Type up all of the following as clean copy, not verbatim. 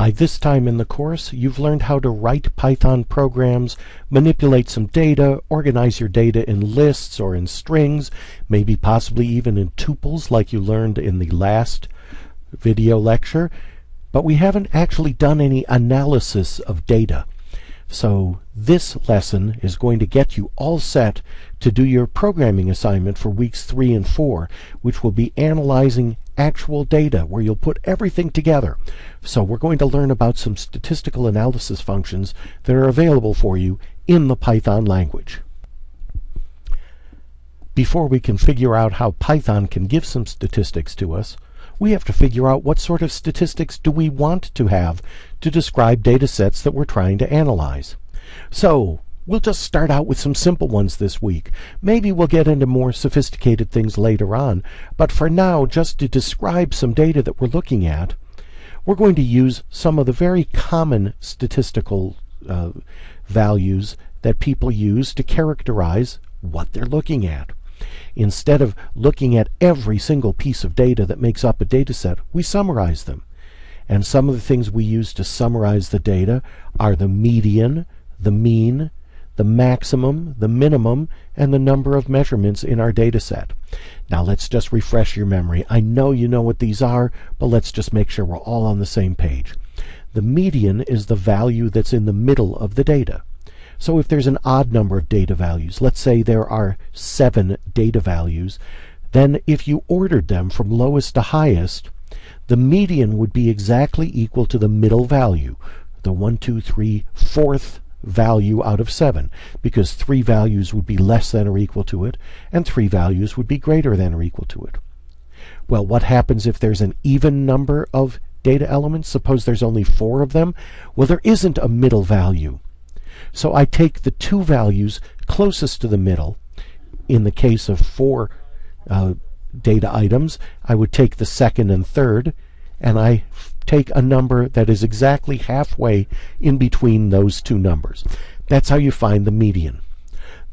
By this time in the course, you've learned how to write Python programs, manipulate some data, organize your data in lists or in strings, maybe possibly even in tuples like you learned in the last video lecture. But we haven't actually done any analysis of data. So this lesson is going to get you all set to do your programming assignment for weeks 3 and 4, which will be analyzing actual data where you'll put everything together. So we're going to learn about some statistical analysis functions that are available for you in the Python language. Before we can figure out how Python can give some statistics to us, we have to figure out what sort of statistics do we want to have to describe data sets that we're trying to analyze. So we'll just start out with some simple ones this week. Maybe we'll get into more sophisticated things later on, but for now, just to describe some data that we're looking at, we're going to use some of the very common statistical values that people use to characterize what they're looking at. Instead of looking at every single piece of data that makes up a data set, we summarize them. And some of the things we use to summarize the data are the median, the mean, the maximum, the minimum, and the number of measurements in our data set. Now let's just refresh your memory. I know you know what these are, but let's just make sure we're all on the same page. The median is the value that's in the middle of the data. So if there's an odd number of data values, let's say there are 7 data values, then if you ordered them from lowest to highest, the median would be exactly equal to the middle value, the 1, 2, 3, 4th value out of 7, because 3 values would be less than or equal to it, and 3 values would be greater than or equal to it. Well, what happens if there's an even number of data elements? Suppose there's only 4 of them. Well, there isn't a middle value. So I take the 2 values closest to the middle. In the case of 4 data items, I would take the second and third, and I take a number that is exactly halfway in between those 2 numbers. That's how you find the median.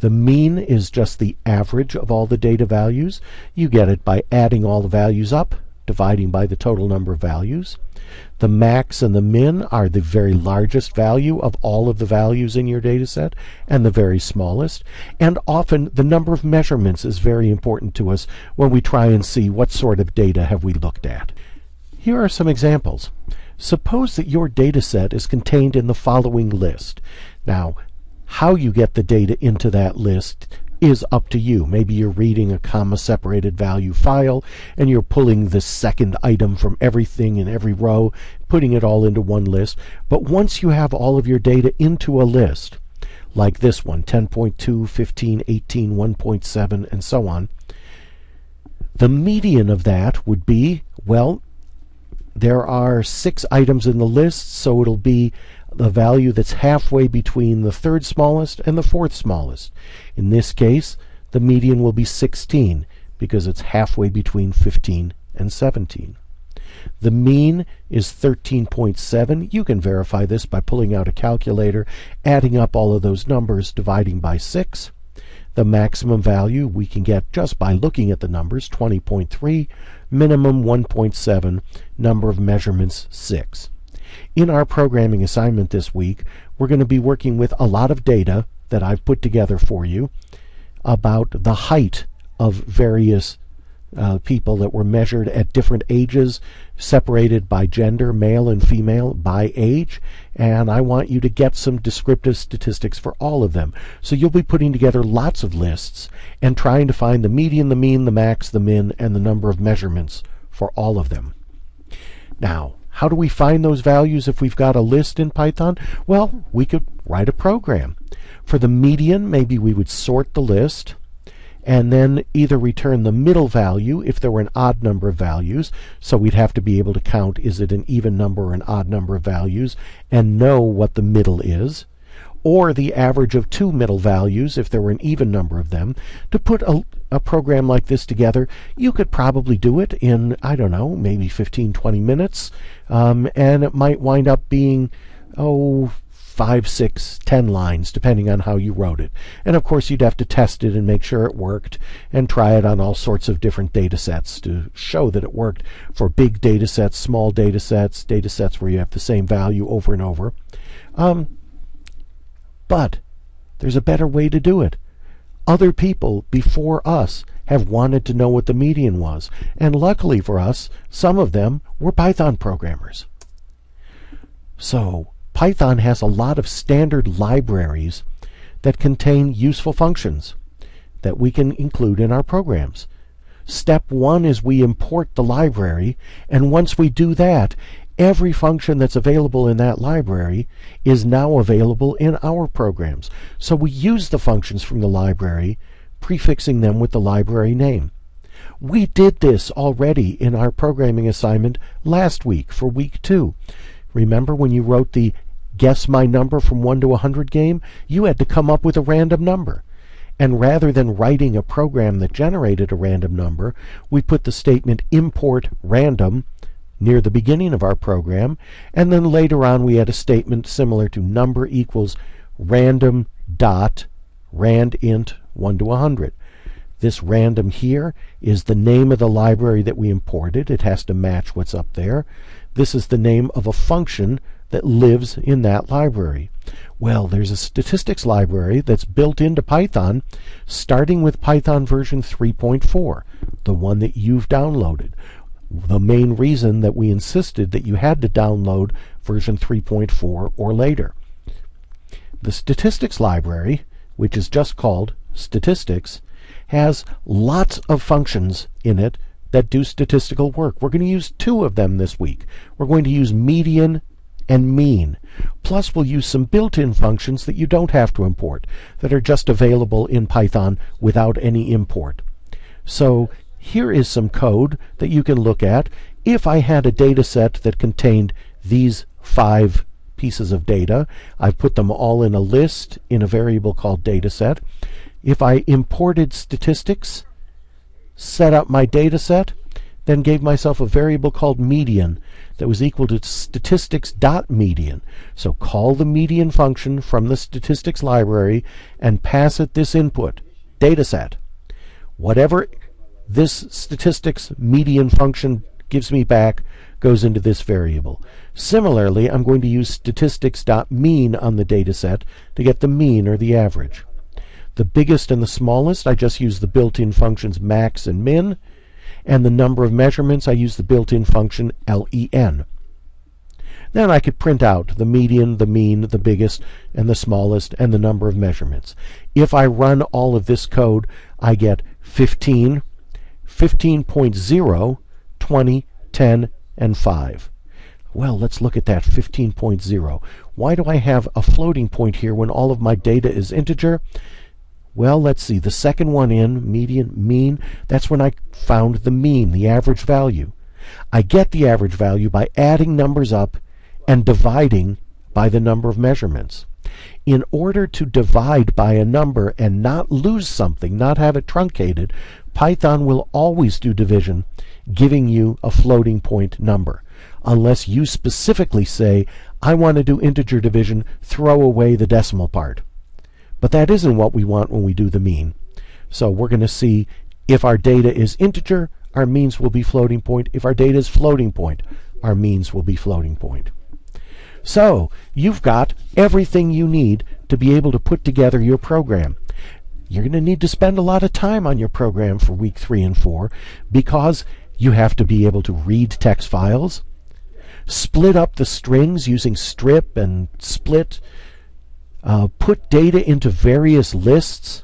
The mean is just the average of all the data values. You get it by adding all the values up, dividing by the total number of values. The max and the min are the very largest value of all of the values in your data set and the very smallest. And often the number of measurements is very important to us when we try and see what sort of data have we looked at. Here are some examples. Suppose that your data set is contained in the following list. Now, how you get the data into that list is up to you. Maybe you're reading a comma-separated value file and you're pulling the second item from everything in every row, putting it all into one list. But once you have all of your data into a list, like this one, 10.2, 15, 18, 1.7, and so on, the median of that would be, well, there are 6 items in the list, so it'll be the value that's halfway between the 3rd smallest and the 4th smallest. In this case, the median will be 16 because it's halfway between 15 and 17. The mean is 13.7. You can verify this by pulling out a calculator, adding up all of those numbers, dividing by 6. The maximum value we can get just by looking at the numbers, 20.3, minimum 1.7, number of measurements 6. In our programming assignment this week, we're going to be working with a lot of data that I've put together for you about the height of various people that were measured at different ages, separated by gender, male and female, by age, and I want you to get some descriptive statistics for all of them. So you'll be putting together lots of lists and trying to find the median, the mean, the max, the min, and the number of measurements for all of them. Now, how do we find those values if we've got a list in Python? Well, we could write a program. For the median, maybe we would sort the list and then either return the middle value if there were an odd number of values. So we'd have to be able to count, is it an even number or an odd number of values, and know what the middle is. Or the average of 2 middle values if there were an even number of them. To put a program like this together, you could probably do it in, I don't know, maybe 15, 20 minutes. And it might wind up being, 5, 6, 10 lines, depending on how you wrote it. And of course, you'd have to test it and make sure it worked and try it on all sorts of different data sets to show that it worked for big data sets, small data sets where you have the same value over and over. But there's a better way to do it. Other people before us have wanted to know what the median was. And luckily for us, some of them were Python programmers. So Python has a lot of standard libraries that contain useful functions that we can include in our programs. Step one is we import the library, and once we do that, every function that's available in that library is now available in our programs. So we use the functions from the library, prefixing them with the library name. We did this already in our programming assignment last week for week 2. Remember when you wrote the Guess My Number from 1 to 100 game? You had to come up with a random number. And rather than writing a program that generated a random number, we put the statement import random near the beginning of our program, and then later on we had a statement similar to number equals random dot randint 1 to 100. This random here is the name of the library that we imported. It has to match what's up there. This is the name of a function that lives in that library. Well, there's a statistics library that's built into Python, starting with Python version 3.4, the one that you've downloaded. The main reason that we insisted that you had to download version 3.4 or later. The statistics library, which is just called statistics, has lots of functions in it that do statistical work. We're going to use 2 of them this week. We're going to use median and mean. Plus we'll use some built-in functions that you don't have to import, that are just available in Python without any import. So here is some code that you can look at. If I had a data set that contained these 5 pieces of data, I've put them all in a list in a variable called dataset. If I imported statistics, set up my data set, then gave myself a variable called median that was equal to statistics.median. So call the median function from the statistics library and pass it this input, dataset. Whatever this statistics median function gives me back goes into this variable. Similarly, I'm going to use statistics.mean on the dataset to get the mean or the average. The biggest and the smallest, I just use the built-in functions max and min, and the number of measurements, I use the built-in function len. Then I could print out the median, the mean, the biggest, and the smallest, and the number of measurements. If I run all of this code, I get 15, 15.0, 20, 10, and 5. Well, let's look at that 15.0. Why do I have a floating point here when all of my data is integer? Well, let's see. The second one in, median, mean, that's when I found the mean, the average value. I get the average value by adding numbers up and dividing by the number of measurements. In order to divide by a number and not lose something, not have it truncated, Python will always do division, giving you a floating point number. Unless you specifically say, I want to do integer division, throw away the decimal part. But that isn't what we want when we do the mean. So we're going to see if our data is integer, our means will be floating point. If our data is floating point, our means will be floating point. So you've got everything you need to be able to put together your program. You're going to need to spend a lot of time on your program for week 3 and 4 because you have to be able to read text files, split up the strings using strip and split, put data into various lists,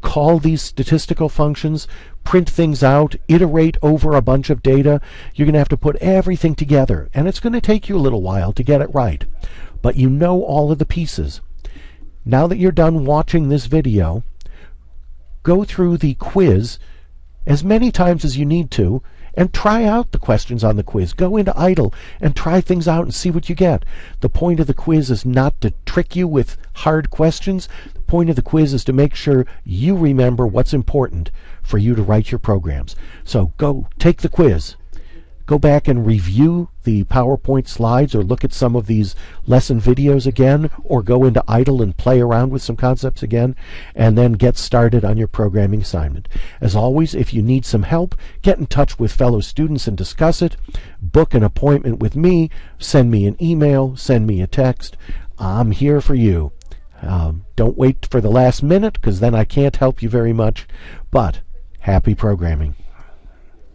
call these statistical functions, print things out, iterate over a bunch of data. You're going to have to put everything together, and it's going to take you a little while to get it right. But you know all of the pieces. Now that you're done watching this video, go through the quiz as many times as you need to and try out the questions on the quiz. Go into idle and try things out and see what you get. The point of the quiz is not to trick you with hard questions. The point of the quiz is to make sure you remember what's important for you to write your programs. So go take the quiz. go back and review the PowerPoint slides or look at some of these lesson videos again, or go into idle and play around with some concepts again, and then get started on your programming assignment. As always, if you need some help, get in touch with fellow students and discuss it. Book an appointment with me, send me an email, send me a text. I'm here for you. Don't wait for the last minute, because then I can't help you very much, but happy programming.